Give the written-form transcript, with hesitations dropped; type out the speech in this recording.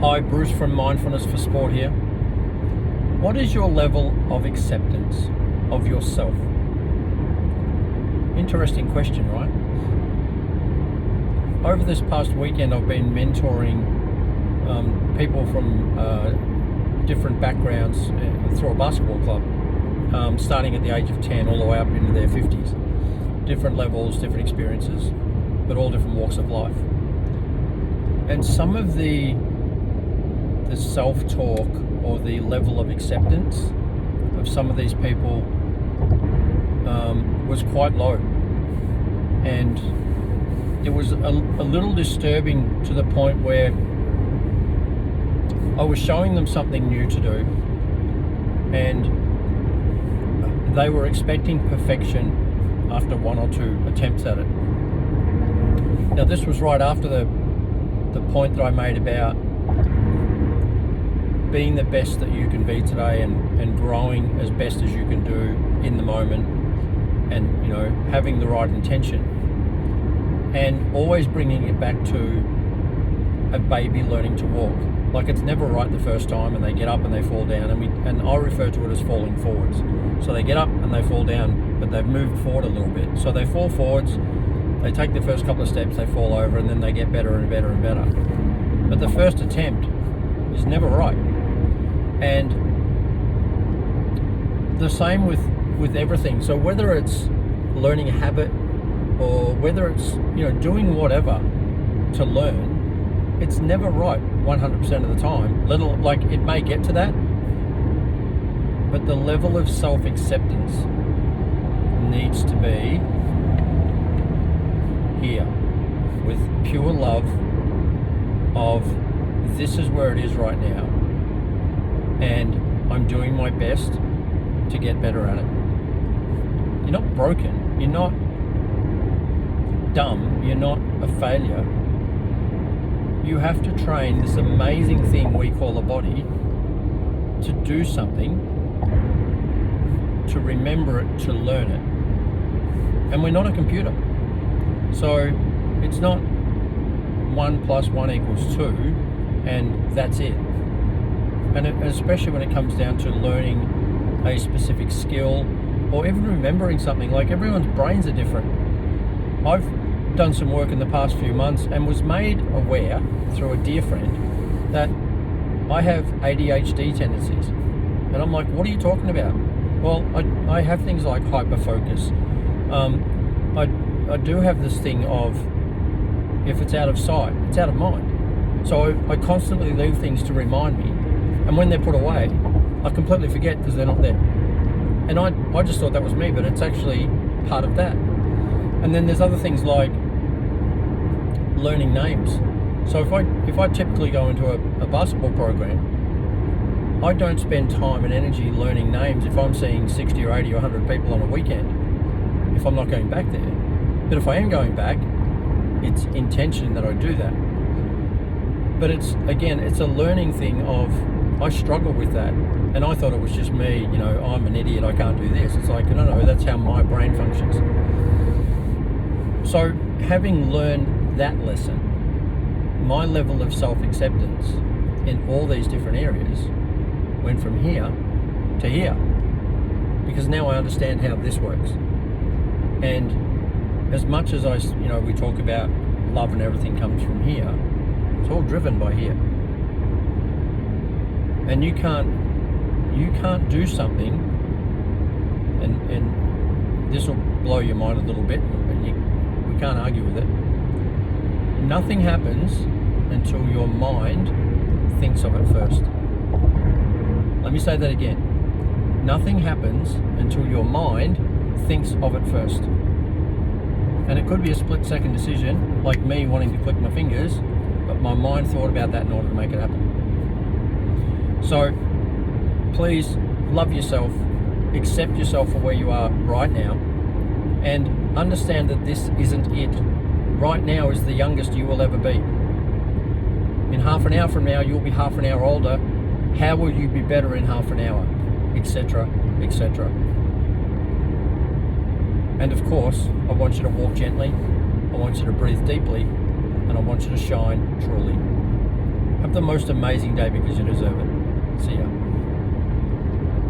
Hi, Bruce from Mindfulness for Sport here. What is your level of acceptance of yourself? Interesting question, right? Over this past weekend, I've been mentoring people from different backgrounds through a basketball club, starting at the age of 10 all the way up into their 50s. Different levels, different experiences, but all different walks of life. And some of the self-talk or the level of acceptance of some of these people was quite low, and it was a little disturbing to the point where I was showing them something new to do and they were expecting perfection after one or two attempts at it. Now this was right after the point that I made about being the best that you can be today and growing as best as you can do in the moment, and having the right intention, and always bringing it back to a baby learning to walk. Like, it's never right the first time, and they get up and they fall down, and I refer to it as falling forwards. So they get up and they fall down, but they've moved forward a little bit. So they fall forwards, they take the first couple of steps, they fall over, and then they get better and better and better. But the first attempt is never right. And the same with everything. So whether it's learning a habit or whether it's doing whatever to learn, it's never right 100% of the time. Like, it may get to that, but the level of self-acceptance needs to be here, with pure love of this is where it is right now, and I'm doing my best to get better at it. You're not broken, you're not dumb, you're not a failure. You have to train this amazing thing we call a body to do something, to remember it, to learn it. And we're not a computer. So it's not 1 + 1 = 2 and that's it. And especially when it comes down to learning a specific skill or even remembering something. Like, everyone's brains are different. I've done some work in the past few months and was made aware through a dear friend that I have ADHD tendencies. And I'm like, what are you talking about? Well, I have things like hyperfocus. I do have this thing of, if it's out of sight, it's out of mind. So I constantly leave things to remind me. And when they're put away, I completely forget because they're not there. And I just thought that was me, but it's actually part of that. And then there's other things like learning names. So if I typically go into a basketball program, I don't spend time and energy learning names if I'm seeing 60 or 80 or 100 people on a weekend, if I'm not going back there. But if I am going back, it's intention that I do that. But it's a learning thing of, I struggle with that. And I thought it was just me, I'm an idiot, I can't do this. It's like, no, that's how my brain functions. So having learned that lesson, my level of self-acceptance in all these different areas went from here to here, because now I understand how this works. And as much as we talk about love and everything comes from here, it's all driven by here. And you can't do something, and this will blow your mind a little bit, and we can't argue with it. Nothing happens until your mind thinks of it first. Let me say that again. Nothing happens until your mind thinks of it first. And it could be a split-second decision, like me wanting to click my fingers, but my mind thought about that in order to make it happen. So please love yourself, accept yourself for where you are right now, and understand that this isn't it. Right now is the youngest you will ever be. In half an hour from now, you'll be half an hour older. How will you be better in half an hour? Etc., etc. And of course, I want you to walk gently, I want you to breathe deeply, and I want you to shine truly. Have Have the most amazing day because you deserve it. See ya.